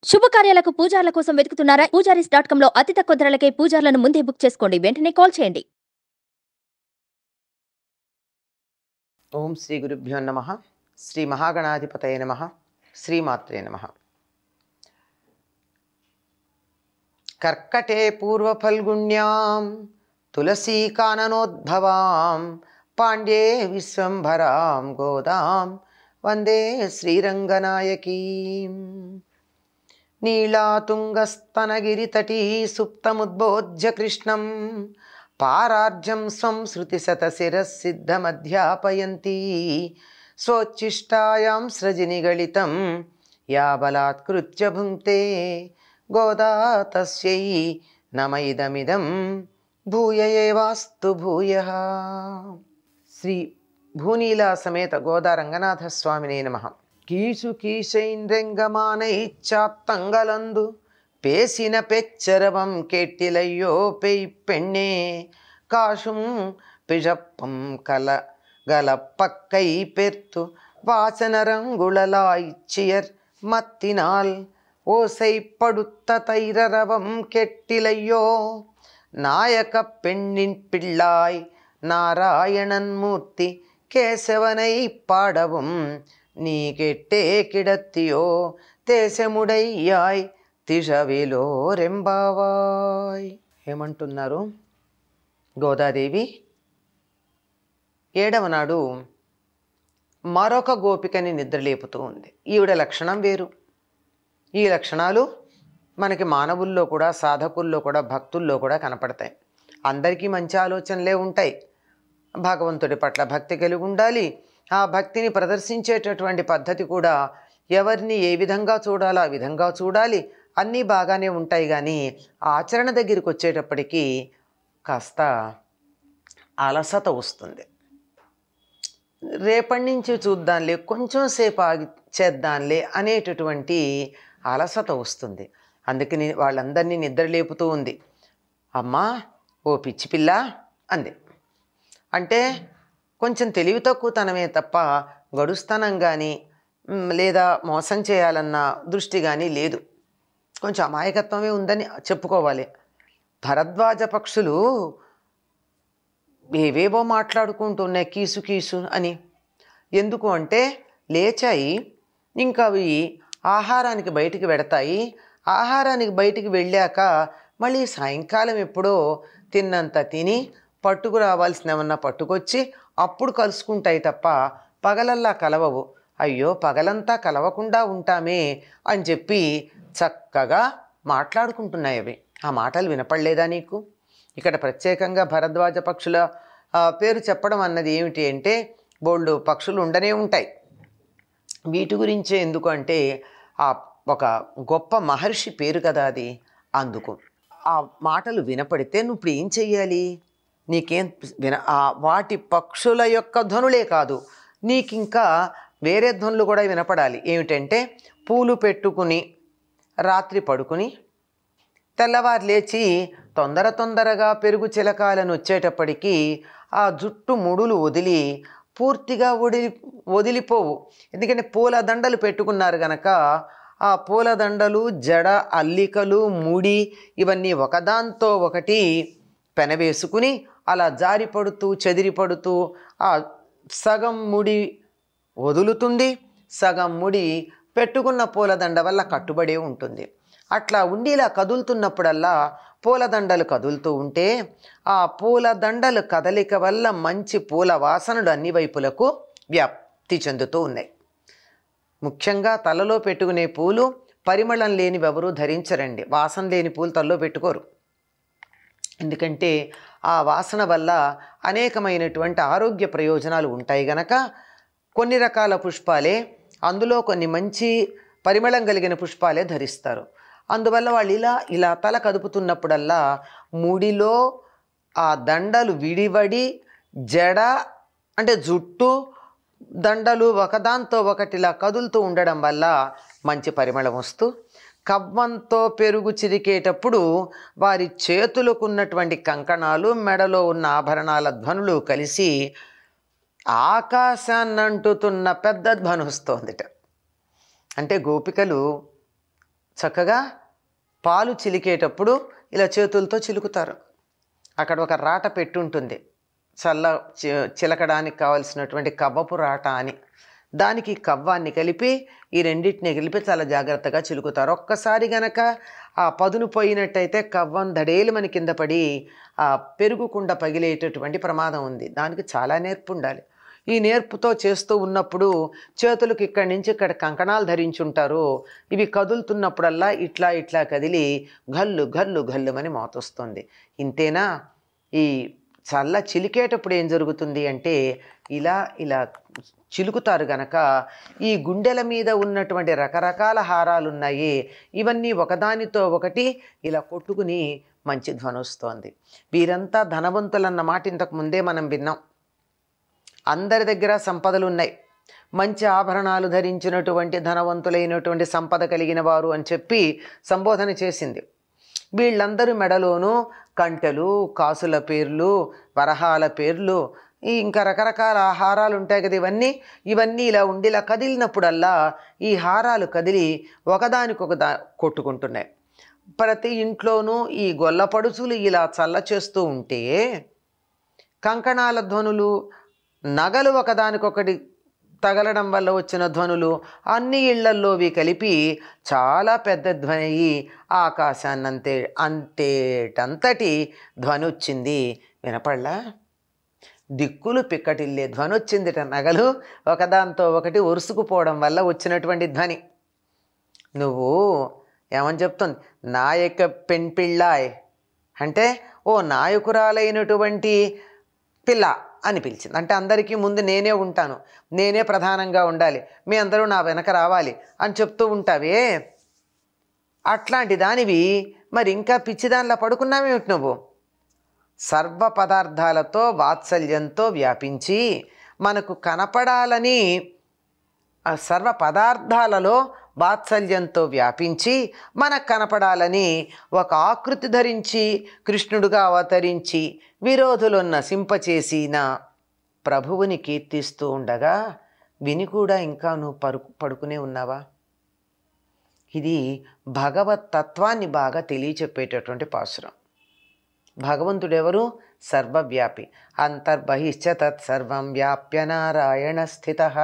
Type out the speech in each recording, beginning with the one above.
శుభకార్యాలకు పూజార్ల కోసం వెతుకుతున్నారా? పూజారీస్.com లో అతి తక్కువ ధరలకే పూజార్లను ముందే బుక్ చేసుకోండి. వెంటనే కాల్ చేయండి. ఓం శ్రీ గురుభ్యో నమః. శ్రీ మహాగణాధిపతయ నమః. శ్రీమాత్రే నమః. కర్కటే పూర్వఫల్గుణ్యాం తులసీకాననోద్భవాం పాండ్యే విశ్వంభరాం గోదాం వందే శ్రీరంగనాయకీం. నీళాతుంగస్తనగిరితటీ సుప్తముద్బోధ్య కృష్ణం పారార్జం స్వం శృతిశతశిరసిద్ధమధ్యాపయంతి స్వోచ్ఛిష్టాయాం సృజినిగళితం యా బలాత్కృత్య భుంక్తే గోదా తస్యై నమ ఇదమిదం భూయ ఏవాస్తు భూయః. శ్రీ భూనీలా సమేత గోదా రంగనాథ స్వామినే నమః. కీసు కీశైంద్రెంగమానైచ్చాత్తంగలందు పేసిన పెచ్చరవం కెట్టిలయ్యో పెయ్ పెണ്ണే కాశుం పిழப்பம் కల గలப்பக்கை பெர்த்து வாசனரங்குழலாய்ச்சியர் மத்தினால் ஓசை படுத்த தைரரவம் கெட்டிலையோ நாயக பெண்ணின் பிள்ளாய் நாராயணன் மூர்த்தி கேசவனை பாடவும் நீ கெட்டே கிடத்தியோ தேశముడయ్యాయ్ తిషవిలో రెంబావాయ్. ఏమంటున్నారు? గోదాదేవి 7వ నాడు మరొక గోపికని నిద్రలేపుతూ ఉంది. ఈవిడ లక్షణం వేరు. ఈ లక్షణాలు మనకి మానవుల్లో కూడా, సాధకుల్లో కూడా, భక్తుల్లో కూడా కనపడతాయి. అందరికీ మంచి ఆలోచనలే ఉంటాయి. భగవంతుడి పట్ల భక్తి కలిగి ఉండాలి. ఆ భక్తిని ప్రదర్శించేటటువంటి పద్ధతి కూడా ఎవరిని ఏ విధంగా చూడాలో ఆ విధంగా చూడాలి. అన్నీ బాగానే ఉంటాయి. కానీ ఆచరణ దగ్గరికి వచ్చేటప్పటికీ కాస్త అలసత వస్తుంది. రేపటి నుంచి చూద్దాంలే, కొంచెం సేపు ఆగి చేద్దాంలే అనేటటువంటి అలసత వస్తుంది. అందుకని వాళ్ళందరినీ నిద్రలేపుతూ ఉంది. అమ్మా ఓ పిచ్చి పిల్ల అంది. అంటే కొంచెం తెలివి తక్కువతనమే తప్ప గడుస్తనం కానీ లేదా మోసం చేయాలన్న దృష్టి కానీ లేదు. కొంచెం అమాయకత్వమే ఉందని చెప్పుకోవాలి. భరద్వాజ పక్షులు ఏవేవో మాట్లాడుకుంటున్నాయి కీసు కీసు అని. ఎందుకు అంటే లేచాయి, ఇంకా అవి ఆహారానికి బయటికి వెడతాయి. ఆహారానికి బయటికి వెళ్ళాక మళ్ళీ సాయంకాలం ఎప్పుడో తిన్నంత తిని పట్టుకు రావాల్సినవన్నా పట్టుకొచ్చి అప్పుడు కలుసుకుంటాయి తప్ప పగలల్లా కలవవు. అయ్యో పగలంతా కలవకుండా ఉంటామే అని చెప్పి చక్కగా మాట్లాడుకుంటున్నాయి అవి. ఆ మాటలు వినపడలేదా నీకు? ఇక్కడ ప్రత్యేకంగా భరద్వాజ పక్షుల పేరు చెప్పడం అన్నది ఏమిటి అంటే, బోల్డు పక్షులు ఉండనే ఉంటాయి. వీటి గురించే ఎందుకు అంటే ఒక గొప్ప మహర్షి పేరు కదా అది. అందుకు ఆ మాటలు వినపడితే నువ్వు ఇప్పుడు ఏం చెయ్యాలి? నీకేం వాటి పక్షుల యొక్క ధ్వనులే కాదు, నీకింకా వేరే ధ్వనులు కూడా వినపడాలి. ఏమిటంటే, పూలు పెట్టుకుని రాత్రి పడుకుని తెల్లవారు లేచి తొందరగా పెరుగు చిలకాలను వచ్చేటప్పటికీ ఆ జుట్టు ముడులు వదిలి పూర్తిగా వదిలిపోవు. ఎందుకంటే పూలదండలు పెట్టుకున్నారు గనక ఆ పూలదండలు, జడ, అల్లికలు, ముడి ఇవన్నీ ఒకదాంతో ఒకటి పెనవేసుకుని అలా జారిపడుతూ చెదిరిపడుతూ ఆ సగం ముడి వదులుతుంది, సగం ముడి పెట్టుకున్న పూలదండ వల్ల కట్టుబడే ఉంటుంది. అట్లా ఉండి ఇలా కదులుతున్నప్పుడల్లా పూలదండలు కదులుతూ ఉంటే ఆ పూలదండలు కదలిక వల్ల మంచి పూల వాసనలు అన్ని వైపులకు వ్యాప్తి చెందుతూ ఉన్నాయి. ముఖ్యంగా తలలో పెట్టుకునే పూలు పరిమళం లేనివి ఎవరూ ధరించరండి. వాసన లేని పూలు తలలో పెట్టుకోరు. ఎందుకంటే ఆ వాసన వల్ల అనేకమైనటువంటి ఆరోగ్య ప్రయోజనాలు ఉంటాయి గనక కొన్ని రకాల పుష్పాలే, అందులో కొన్ని మంచి పరిమళం కలిగిన పుష్పాలే ధరిస్తారు. అందువల్ల వాళ్ళు ఇలా తల కదుపుతున్నప్పుడల్లా ముడిలో ఆ దండలు విడివడి జడ అంటే జుట్టు దండలు ఒకదాంతో ఒకటిలా కదులుతూ ఉండడం వల్ల మంచి పరిమళం వస్తూ, కవ్వంతో పెరుగు చిరికేటప్పుడు వారి చేతులకు ఉన్నటువంటి కంకణాలు, మెడలో ఉన్న ఆభరణాల ధ్వనులు కలిసి ఆకాశాన్ని అంటుతున్న పెద్ద ధ్వని వస్తోందిట. అంటే గోపికలు చక్కగా పాలు చిలికేటప్పుడు ఇలా చేతులతో చిలుకుతారు. అక్కడ ఒక రాట పెట్టుంటుంది, చిలకడానికి కావలసినటువంటి కవ్వపు రాట అని. దానికి కవ్వాన్ని కలిపి ఈ రెండింటిని కలిపి చాలా జాగ్రత్తగా చిలుకుతారు. ఒక్కసారి గనక ఆ పదును పోయినట్టయితే కవ్వం దడేలు మన కింద పడి ఆ పెరుగుకుండ పగిలేటటువంటి ప్రమాదం ఉంది. దానికి చాలా నేర్పు ఉండాలి. ఈ నేర్పుతో చేస్తూ ఉన్నప్పుడు చేతులకు ఇక్కడి నుంచి ఇక్కడ కంకణాలు ధరించుంటారు. ఇవి కదులుతున్నప్పుడల్లా ఇట్లా ఇట్లా కదిలి గల్లు గల్లు గల్లుమని మోతొస్తుంది. ఇంతేనా? ఈ చల్ల చిలికేటప్పుడు ఏం జరుగుతుంది అంటే ఇలా ఇలా చిలుకుతారు గనక ఈ గుండెల మీద ఉన్నటువంటి రకరకాల హారాలు ఉన్నాయి, ఇవన్నీ ఒకదానితో ఒకటి ఇలా కొట్టుకుని మంచి ధ్వని వస్తోంది. వీరంతా ధనవంతులన్న మాట ఇంతకు ముందే మనం విన్నాం. అందరి దగ్గర సంపదలు ఉన్నాయి, మంచి ఆభరణాలు ధరించినటువంటి ధనవంతులైనటువంటి సంపద కలిగిన వారు అని చెప్పి సంబోధన చేసింది. వీళ్ళందరూ మెడలోనూ కంటెలు, కాసుల పేర్లు, వరహాల పేర్లు, ఇంకా రకరకాల హారాలు ఉంటాయి కదా, ఇవన్నీ ఇలా ఉండి ఇలా కదిలినప్పుడల్లా ఈ హారాలు కదిలి ఒకదానికొక కొట్టుకుంటున్నాయి. ప్రతి ఇంట్లోనూ ఈ గొల్లపడుచులు ఇలా చల్ల చేస్తూ ఉంటే కంకణాల ధ్వనులు, నగలు ఒకదానికొకటి తగలడం వల్ల వచ్చిన ధ్వనులు అన్ని ఇళ్లల్లోవి కలిపి చాలా పెద్ద ధ్వని అయ్యి ఆకాశాన్ని అంతేటంతటి ధ్వని వచ్చింది. వినపడలా? దిక్కులు పిక్కటిల్లే ధ్వని వచ్చిందిట. నగలు ఒకదాంతో ఒకటి ఒరుసుకుపోవడం వల్ల వచ్చినటువంటి ధ్వని. నువ్వు ఏమని చెప్తుంది? నాయక పెన్పిళ్ళాయ్ అంటే ఓ నాయకురాలైనటువంటి పిల్ల అని పిలిచింది. అంటే అందరికీ ముందు నేనే ఉంటాను, నేనే ప్రధానంగా ఉండాలి, మీ అందరూ నా వెనక రావాలి అని చెప్తూ ఉంటావే, అట్లాంటి దానివి మరి ఇంకా పిచ్చిదానిలా పడుకున్నావేమిటి నువ్వు? సర్వ పదార్థాలతో వాత్సల్యంతో వ్యాపించి మనకు కనపడాలని, సర్వ పదార్థాలలో వాత్సల్యంతో వ్యాపించి మనకు కనపడాలని ఒక ఆకృతి ధరించి కృష్ణుడుగా అవతరించి విరోధులను నశింపచేసిన ప్రభువుని కీర్తిస్తూ ఉండగా విని కూడా ఇంకా నువ్వు పడుకునే ఉన్నావా? ఇది భగవత్ తత్వాన్ని బాగా తెలియచెప్పేటటువంటి పాసురం. భగవంతుడెవరు? సర్వవ్యాపి. అంతర్బహిశ్చ తత్సర్వం వ్యాప్య నారాయణ స్థితః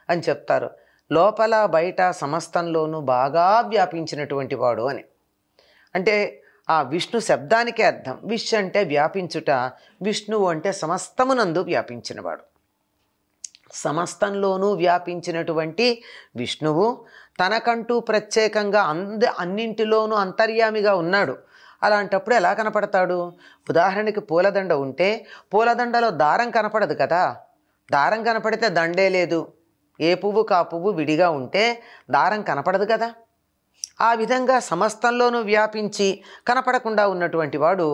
అని చెప్తారు. లోపల బయట సమస్తంలోనూ బాగా వ్యాపించినటువంటి వాడు అని. అంటే ఆ విష్ణు శబ్దానికే అర్థం. విష్ అంటే వ్యాపించుట, విష్ణువు అంటే సమస్తమునందు వ్యాపించినవాడు. సమస్తంలోనూ వ్యాపించినటువంటి విష్ణువు తనకంటూ ప్రత్యేకంగా అన్నింటిలోనూ అంతర్యామిగా ఉన్నాడు. అలాంటప్పుడు ఎలా కనపడతాడు? ఉదాహరణకి పూలదండ ఉంటే పూలదండలో దారం కనపడదు కదా. దారం కనపడితే దండే లేదు. ఏ పువ్వు కా పువ్వు విడిగా ఉంటే దారం కనపడదు కదా. ఆ విధంగా సమస్తంలోనూ వ్యాపించి కనపడకుండా ఉన్నటువంటి వాడు,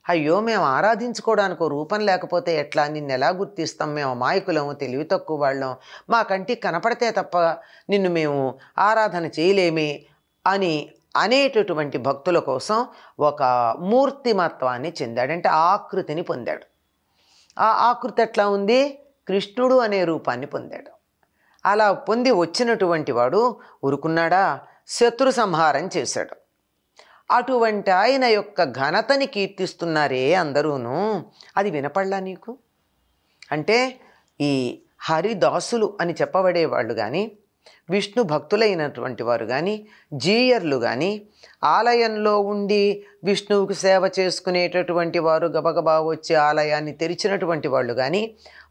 అయ్యో మేము ఆరాధించుకోవడానికి రూపం లేకపోతే ఎట్లా, నిన్ను ఎలా గుర్తిస్తాం, మేము అమాయకులము, తెలివి తక్కువ వాళ్ళం, మా కంటికి కనపడితే తప్ప నిన్ను మేము ఆరాధన చేయలేమే అని అనేటటువంటి భక్తుల కోసం ఒక మూర్తిమత్వాన్ని చెందాడు. అంటే ఆకృతిని పొందాడు. ఆ ఆకృతి ఎట్లా ఉంది? కృష్ణుడు అనే రూపాన్ని పొందాడు. అలా పొంది వచ్చినటువంటి వాడు ఊరుకున్నాడా? శత్రు సంహారం చేశాడు. అటువంటి ఆయన యొక్క ఘనతని కీర్తిస్తున్నారే అందరూను. అది వినపడలా నీకు? అంటే ఈ హరిదాసులు అని చెప్పబడేవాళ్ళు కానీ, విష్ణు భక్తులైనటువంటి వారు కానీ, జీయర్లు కానీ, ఆలయంలో ఉండి విష్ణువుకు సేవ చేసుకునేటటువంటి వారు, గబగబా వచ్చి ఆలయాన్ని తెరిచినటువంటి వాళ్ళు కానీ,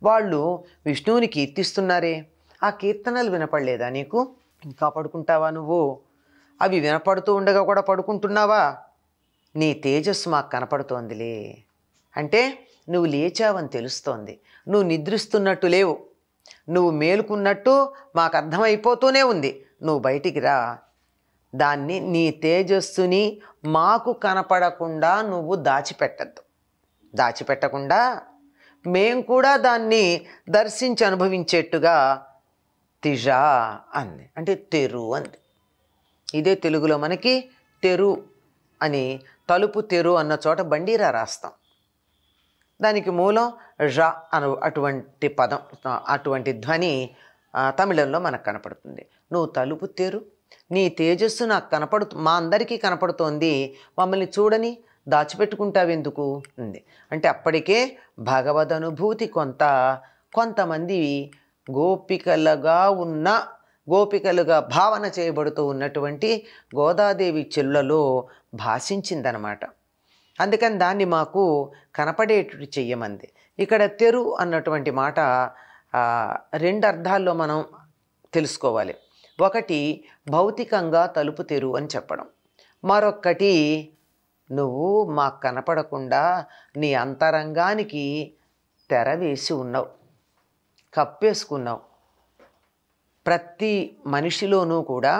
వాళ్ళు విష్ణువుని కీర్తిస్తున్నారే, ఆ కీర్తనలు వినపడలేదా నీకు? ఇంకా పడుకుంటావా నువ్వు? అవి వినపడుతూ ఉండగా కూడా పడుకుంటున్నావా? నీ తేజస్సు మాకు కనపడుతోందిలే. అంటే నువ్వు లేచావని తెలుస్తోంది. నువ్వు నిద్రిస్తున్నట్టు లేవు, నువ్వు మేలుకున్నట్టు మాకు అర్థమైపోతూనే ఉంది. నువ్వు బయటికి రా. దాన్ని, నీ తేజస్సుని మాకు కనపడకుండా నువ్వు దాచిపెట్టద్దు. దాచిపెట్టకుండా మేం కూడా దాన్ని దర్శించి అనుభవించేట్టుగా తిజా అంది. అంటే తెరు అంది. ఇదే తెలుగులో మనకి తెరు అని, తలుపు తెరు అన్న చోట బండీరా రాస్తాం. దానికి మూలం ఝ అను అటువంటి పదం, అటువంటి ధ్వని తమిళంలో మనకు కనపడుతుంది. నువ్వు తలుపు తెరు, నీ తేజస్సు నాకు మా అందరికీ కనపడుతోంది, మమ్మల్ని చూడని దాచిపెట్టుకుంటావెందుకు ఉంది. అంటే అప్పటికే భగవదనుభూతి కొంతమంది గోపికలుగా భావన చేయబడుతూ ఉన్నటువంటి గోదాదేవి చెల్లలో భాషించిందనమాట. అందుకని దాన్ని మాకు కనపడేటట్టు చెయ్యమంది. ఇక్కడ తెరు అన్నటువంటి మాట రెండు అర్థాల్లో మనం తెలుసుకోవాలి. ఒకటి భౌతికంగా తలుపు తెరు అని చెప్పడం, మరొక్కటి నువ్వు మాకు కనపడకుండా నీ అంతరంగానికి తెర వేసి ఉన్నావు, కప్పేసుకున్నావు. ప్రతి మనిషిలోనూ కూడా,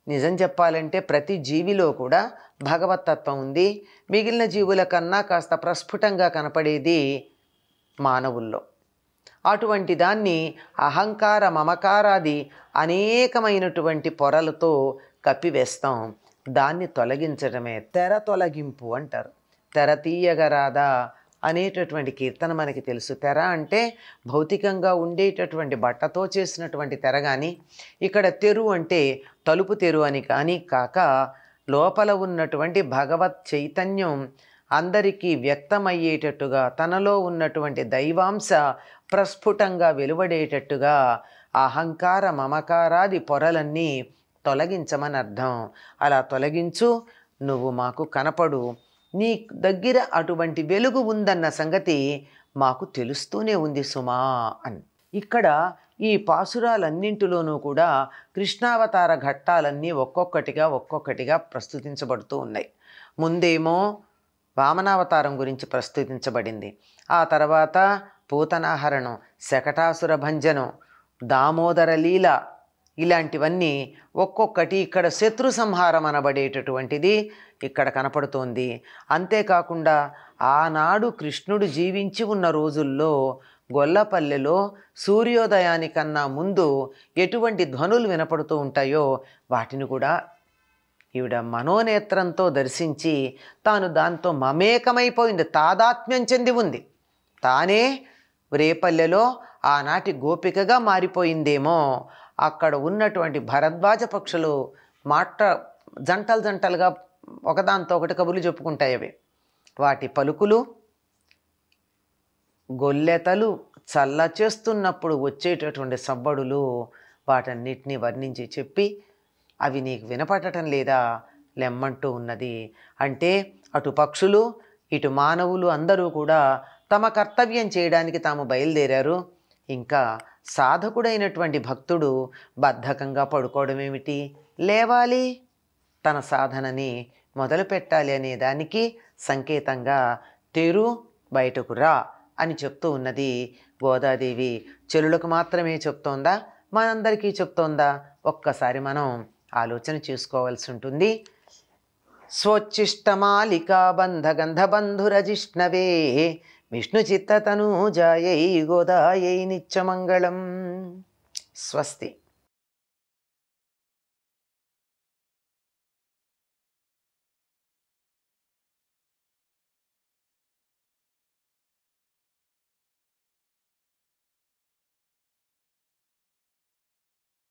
నిజం చెప్పాలంటే ప్రతి జీవిలో కూడా భగవతత్వం ఉంది. మిగిలిన జీవుల కన్నా కాస్త ప్రస్ఫుటంగా కనపడేది మానవుల్లో. అటువంటి దాన్ని అహంకార మమకారాది అనేకమైనటువంటి పొరలతో కప్పివేస్తాం. దాన్ని తొలగించడమే తెర తొలగింపు అంటారు. తెర తీయగరాదా అనేటటువంటి కీర్తన మనకి తెలుసు. తెర అంటే భౌతికంగా ఉండేటటువంటి బట్టతో చేసినటువంటి తెర కానీ, ఇక్కడ తెరు అంటే తలుపు తెరు అని కానీ కాక, లోపల ఉన్నటువంటి భగవత్ చైతన్యం అందరికీ వ్యక్తమయ్యేటట్టుగా, తనలో ఉన్నటువంటి దైవాంశ ప్రస్ఫుటంగా వెలువడేటట్టుగా అహంకార మమకారాది పొరలన్నీ తొలగించమని అర్థం. అలా తొలగించు, నువ్వు మాకు కనపడు, నీ దగ్గర అటువంటి వెలుగు ఉందన్న సంగతి మాకు తెలుస్తూనే ఉంది సుమా అని. ఇక్కడ ఈ పాసురాలన్నింటిలోనూ కూడా కృష్ణావతార ఘట్టాలన్నీ ఒక్కొక్కటిగా ప్రస్తుతించబడుతూ ఉన్నాయి. ముందేమో వామనావతారం గురించి ప్రస్తుతించబడింది, ఆ తర్వాత పూతనాహరణం, శకటాసుర భంజనం, దామోదర లీల, ఇలాంటివన్నీ ఒక్కొక్కటి. ఇక్కడ శత్రు సంహారం అనబడేటటువంటిది ఇక్కడ కనపడుతోంది. అంతేకాకుండా ఆనాడు కృష్ణుడు జీవించి ఉన్న రోజుల్లో గొల్లపల్లెలో సూర్యోదయానికన్నా ముందు ఎటువంటి ధ్వనులు వినపడుతూ ఉంటాయో వాటిని కూడా ఈవిడ మనోనేత్రంతో దర్శించి తాను దాంతో మమేకమైపోయింది, తాదాత్మ్యం చెంది ఉంది. తానే రేపల్లెలో ఆనాటి గోపికగా మారిపోయిందేమో. అక్కడ ఉన్నటువంటి భరద్వాజ పక్షులు జంటలుగా ఒకదాంతో ఒకటి కబుర్లు చెప్పుకుంటాయి. అవి వాటి పలుకులు, గొల్లెతలు చల్ల చేస్తున్నప్పుడు వచ్చేటటువంటి సవ్వడులు, వాటన్నిటినీ వర్ణించి చెప్పి, అవి నీకు వినపడటం లేదా లెమ్మంటూ ఉన్నది. అంటే అటు పక్షులు ఇటు మానవులు అందరూ కూడా తమ కర్తవ్యం చేయడానికి తాము బయలుదేరారు. ఇంకా సాధకుడైనటువంటి భక్తుడు బద్ధకంగా పడుకోవడం ఏమిటి, లేవాలి, తన సాధనని మొదలు పెట్టాలి అనే దానికి సంకేతంగా తెరు, బయటకు రా అని చెప్తూ ఉన్నది గోదాదేవి. చెలులకు మాత్రమే చెప్తోందా, మనందరికీ చెప్తోందా? ఒక్కసారి మనం ఆలోచన చేసుకోవాల్సి ఉంటుంది. స్వోచ్చిష్టమాలికా బంధగంధబంధురజిష్ణవే విష్ణు చిత్తతనూజాయై గోదాయై నిత్యమంగళం. స్వస్తి.